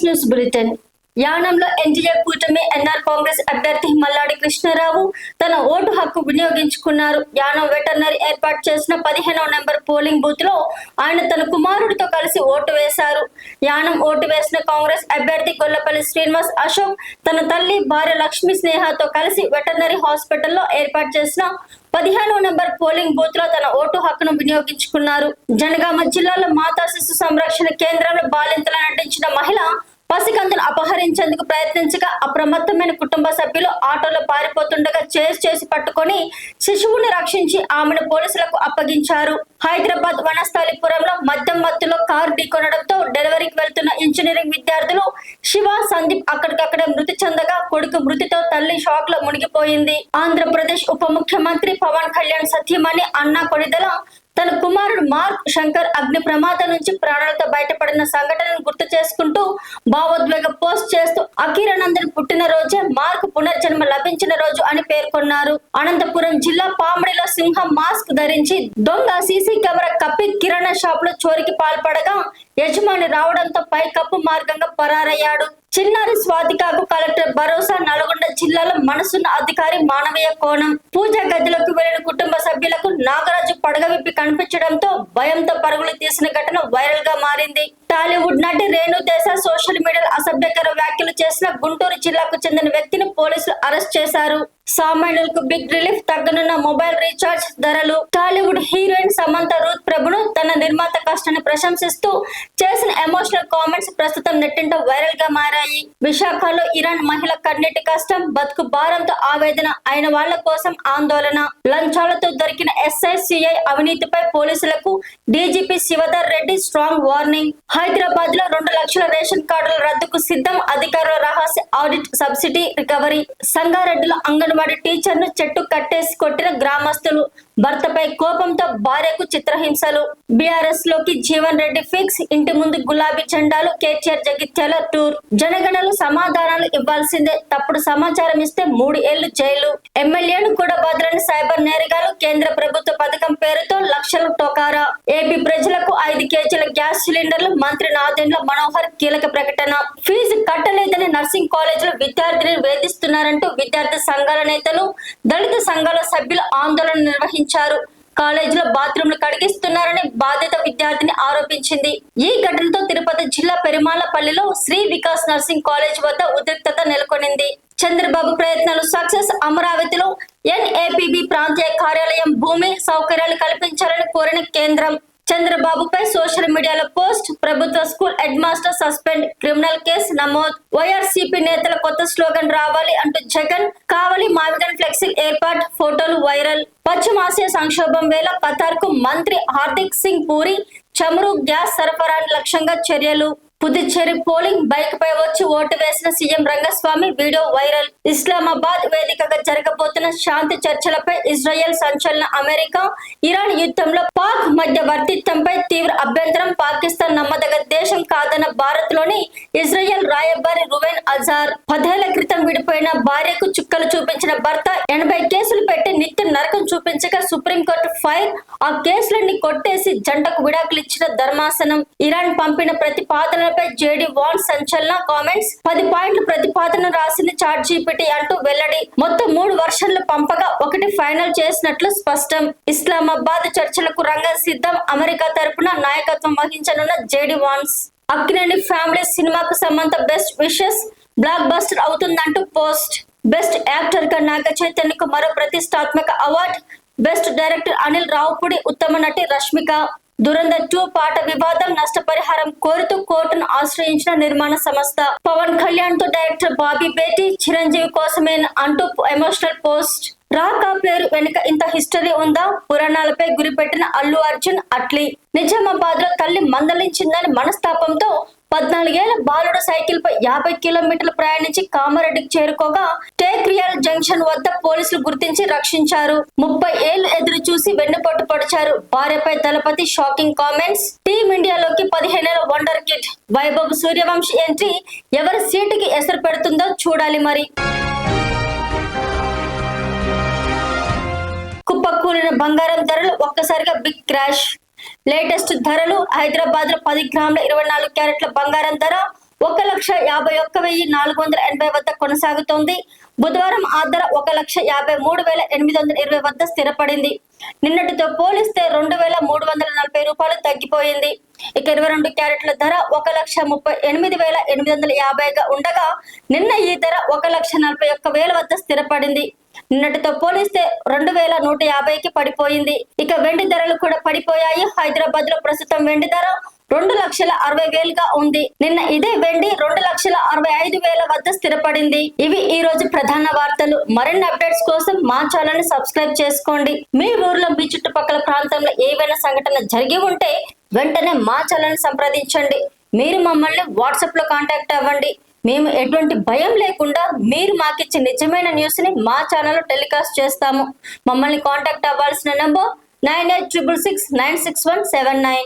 News bulletin. యానంలో NDA కూటమి NR Congress అభ్యర్థి మల్లాడి కృష్ణారావు తన ఓటు హక్కు వినియోగించుకున్నారు. యానం వెటర్నరీ ఏర్పాటు చేసిన 15వ నెంబర్ పోలింగ్ బూత్ లో ఆయన తన కుమారుడితో కలిసి ఓటు వేశారు. యానం ఓటు వేసిన కాంగ్రెస్ అభ్యర్థి గొల్లపల్లి శ్రీనివాస్ అశోక్ తన తల్లి భార్య లక్ష్మీ స్నేహతో కలిసి వెటర్నరీ హాస్పిటల్లో ఏర్పాటు చేసిన 15వ నెంబర్ పోలింగ్ బూత్ లో తన ఓటు హక్కును వినియోగించుకున్నారు. జనగామ జిల్లాలో మాతా శిశు సంరక్షణ కేంద్రంలో బాలింతలా నటించిన మహిళ పసికందును అపహరించేందుకు ప్రయత్నించగా అప్రమత్తమైన కుటుంబ సభ్యులు ఆటోలో పారిపోతుండగా చేసి పట్టుకొని శిశువుని రక్షించి ఆమెను పోలీసులకు అప్పగించారు. హైదరాబాద్ వనస్థలిపురంలో మద్యం మత్తులో కారు ఢీకొనడంతో డెలివరీకి వెళ్తున్న ఇంజనీరింగ్ విద్యార్థులు శివ, సందీప్ అక్కడికక్కడే మృతి చెందగా కొడుకు మృతితో తల్లి షాక్ లో మునిగిపోయింది. ఆంధ్రప్రదేశ్ ఉప ముఖ్యమంత్రి పవన్ కళ్యాణ్ సతీమణి అన్నా కొణిదెల తన కుమారుడు మార్క్ శంకర్ అగ్ని ప్రమాదం నుంచి ప్రాణాలతో బయటపడిన సంఘటనను గుర్తు చేసుకుంటూ భావోద్వేగ పోస్ట్ చేస్తూ అఖీరానందన్ పుట్టినరోజే మార్క్ పునర్జన్మ లభించిన రోజు అని పేర్కొన్నారు. అనంతపురం జిల్లా పామిడిలో సింహం మాస్క్ ధరించి దొంగ సీసీ కెమెరా కప్పి కిరాణా షాప్ లో చోరికి పాల్పడగా యజమాని రావడంతో పైకప్పు మార్గంగా పరారయ్యాడు. చిన్నారి స్వాతికాకు కలెక్టర్ భరోసా. నల్గొండ జిల్లాలో మనసున్న అధికారి మానవీయ కోణం. పూజా గదిలోకి వెళ్లిన కుటుంబ సభ్యులకు నాగరాజు పడగ విప్పి కనిపించడంతో భయంతో పరుగులు తీసిన ఘటన వైరల్ గా మారింది. టాలీవుడ్ నటి రేణు దేశాయ్ సోషల్ మీడియాలో అసభ్యకర వ్యాఖ్యలు చేసిన గుంటూరు జిల్లాకు చెందిన వ్యక్తిని పోలీసులు అరెస్ట్ చేశారు. సామాన్యులకు బిగ్ రిలీఫ్, తగ్గనున్న మొబైల్ రీఛార్జ్ ధరలు. టాలీవుడ్ హీరోయిన్ సమంత రూత్ ప్రభును తన నిర్మాత కష్టాన్ని ప్రశంసిస్తూ చేసిన ఎమోషనల్ కామెంట్స్ ప్రస్తుతం నెట్టింట వైరల్ గా మారాయి. విశాఖలో ఇరాన్ మహిళ కన్నీటి కష్టం, బతుకు భారంతో ఆవేదన, అయిన వాళ్ల కోసం ఆందోళన. లంచాలతో దొరికిన ఎస్ఐ, సిఐ అవినీతిపై పోలీసులకు DGP Shivadhar Reddy strong warning. Hyderabad లో 2 లక్షల రేషన్ కార్డుల రద్దుకు సిద్ధం, అధికారుల రహస్య ఆడిట్, సబ్సిడీ రికవరీ. సంగారెడ్డిలో అంగన్వాడీ టీచర్ ను చెట్టు కట్టేసి కొట్టిన గ్రామస్తులు, భర్తపై కోపంతో భార్యకు చిత్రహింసలు. బీఆర్ఎస్ లోకి జీవన్ రెడ్డి ఫిక్స్, ఇంటి ముందు గులాబీ జెండాలు. కేటీఆర్ జగిత్యాల టూర్. జనగణలు సమాధానాలు ఇవ్వాల్సిందే, తప్పుడు సమాచారం ఇస్తే 3 ఏళ్లు జైలు. ఎమ్మెల్యేను కూడా బదలని సైబర్ నేరగాలు. కేంద్ర ప్రభుత్వ పథకం పేరుతో లక్షల టోకారా. ఏపీ ప్రజలకు 5 కేజీల గ్యాస్ సిలిండర్లు. మంత్రి నాదెండ్ల మనోహర్ కీలక ప్రకటన. ఫీజు కట్టలేదని నర్సింగ్ కాలేజీలో విద్యార్థిని వేధిస్తున్నారంటూ విద్యార్థి సంఘాల నేతలు, దళిత సంఘాల సభ్యులు ఆందోళన నిర్వహించారు. కాలేజీలో బాత్రూంలు కడిగిస్తున్నారని బాధిత విద్యార్థిని ఆరోపించింది. ఈ ఘటనతో తిరుపతి జిల్లా పెరుమాళ్లపల్లిలో శ్రీ వికాస్ నర్సింగ్ కాలేజ్ వద్ద ఉద్రిక్తత నెలకొనింది. చంద్రబాబు ప్రయత్నాలు సక్సెస్. అమరావతిలో ఎన్ఏపీబీ ప్రాంతీయ కార్యాలయం భూమి సౌకర్యాలు కల్పించాలని కోరిన కేంద్రం. చంద్రబాబుపై సోషల్ మీడియాలో పోస్ట్. ప్రభుత్వ school head master suspend, criminal case నమోదు. వైఆర్సీపీ నేతల కొత్త స్లోగన్ రావాలి అంటూ జగన్ కావలి మావిగన్ ఫ్లెక్సీలు ఏర్పాటు, ఫోటోలు వైరల్. పశ్చిమాసియా సంక్షోభం వేళ ఖతార్ కు మంత్రి హార్దిక్ సింగ్ పూరి చమురు, గ్యాస్ సరఫరాని లక్ష్యంగా చర్యలు. పుదుచ్చేరి పోలింగ్ బైక్ పై వచ్చి ఓటు వేసిన CM Rangaswamy video viral. Islamabad వేదికగా జరగబోతున్న శాంతి చర్చలపై ఇజ్రాయెల్ సంచలన. అమెరికా ఇరాన్ యుద్ధంలో పాక్ మధ్యవర్తిత్వంపై తీవ్ర అభ్యంతరం. పాకిస్తాన్ నమ్మదగ దేశం కాదన్న భారత్ లోని ఇజ్రాయెల్ రాయబారి రువెన్ అజార్. 10 ఏళ్ల క్రితం విడిపోయిన భార్యకు చుక్కలు చూపించిన భర్త 80 కేసులు పెట్టి నిత్యం నరకం చూపించగా సుప్రీంకోర్టు ఫైర్. ఆ కేసులన్నీ కొట్టేసి జంటకు విడాకులు ఇచ్చిన ధర్మాసనం. ఇరాన్ పంపిన ప్రతిపాదనలపై జేడీ వాన్స్ సంచలన కామెంట్స్. 10 పాయింట్ల ప్రతిపాదన రాసింది చాట్ జీపీటీ అంటూ వెల్లడి. మొత్తం 3 వర్షన్లు పంపగా 1 ఫైనల్ చేసినట్లు స్పష్టం. ఇస్లామాబాద్ చర్చలకు రంగం సిద్ధం. అమెరికా తరపున నాయకత్వం వహించనున్న జేడీ వాన్స్. అక్కినేని ఫ్యామిలీ సినిమాకు Samantha best wishes, blockbuster అవుతుందంటూ పోస్ట్. బెస్ట్ యాక్టర్ గా నాగ చైతన్యకు మరో ప్రతిష్టాత్మక award. Best director Anil Ravipudi, ఉత్తమ నటి రష్మిక. దురంధర్ 2 పాట వివాదం, నష్టపరిహారం కోరుతూ కోర్టును ఆశ్రయించిన నిర్మాణ సంస్థ. పవన్ కళ్యాణ్ తో డైరెక్టర్ బాబీ భేటీ, చిరంజీవి కోసమే అంటూ ఎమోషనల్ పోస్ట్. రాకా పేరు వెనుక ఇంత హిస్టరీ ఉందా? పురాణాలపై గురిపెట్టిన అల్లు అర్జున్ అట్లీ. నిజామాబాద్ లో తల్లి మందలించిందని మనస్తాపంతో 14 ఏళ్ల బాలుడు సైకిల్ పై 50 కిలోమీటర్లు ప్రయాణించి కామారెడ్డికి చేరుకోగా టేక్రియల్ జంక్షన్ వద్ద పోలీసులు గుర్తించి రక్షించారు. 30 ఏళ్లు ఎదురు చూసి వెన్నుపోటు పొడిచారు. భార్యపై దళపతి షాకింగ్ కామెంట్స్. టీమిండియాలోకి 15 ఏళ్ల wonder kid Vaibhav Suryavanshi entry ఎవరి సీటుకి ఎసరు పెడుతుందో చూడాలి మరి. కుప్పకూలిన బంగారం ధరలు ఒక్కసారిగా బిగ్ క్రాష్. లేటెస్ట్ ధరలు. హైదరాబాద్ లో 10 గ్రాముల 24 క్యారెట్ల బంగారం ధర 1,51,480 వద్ద కొనసాగుతోంది. బుధవారం ఆ ధర 1,53,820 వద్ద స్థిరపడింది. నిన్నటితో పోలిస్తే 2,340 రూపాయలు తగ్గిపోయింది. ఇక 22 క్యారెట్ల ధర 1,38,850గా ఉండగా నిన్న ఈ ధర 1,41,000 వద్ద స్థిరపడింది. నిన్నటితో పోలిస్తే 2,150కి పడిపోయింది. ఇక వెండి ధరలు కూడా పడిపోయాయి. హైదరాబాద్ లో ప్రస్తుతం వెండి ధర 2,60,000గా ఉంది. నిన్న ఇదే వెండి 2,65,000 వద్ద స్థిరపడింది. ఇవి ఈ రోజు ప్రధాన వార్తలు. మరిన్ని అప్డేట్స్ కోసం మా ఛానల్ ని సబ్స్క్రైబ్ చేసుకోండి. మీ ఊర్లో మీ చుట్టుపక్కల ప్రాంతంలో ఏవైనా సంఘటన జరిగి ఉంటే వెంటనే మా ఛానల్ ని సంప్రదించండి. మీరు మమ్మల్ని వాట్సాప్ లో కాంటాక్ట్ అవ్వండి. మేము ఎటువంటి భయం లేకుండా మీరు మాకిచ్చే నిజమైన న్యూస్ ని మా ఛానల్ లో టెలికాస్ట్ చేస్తాము. మమ్మల్ని కాంటాక్ట్ అవ్వాల్సిన నంబర్ 9866696179.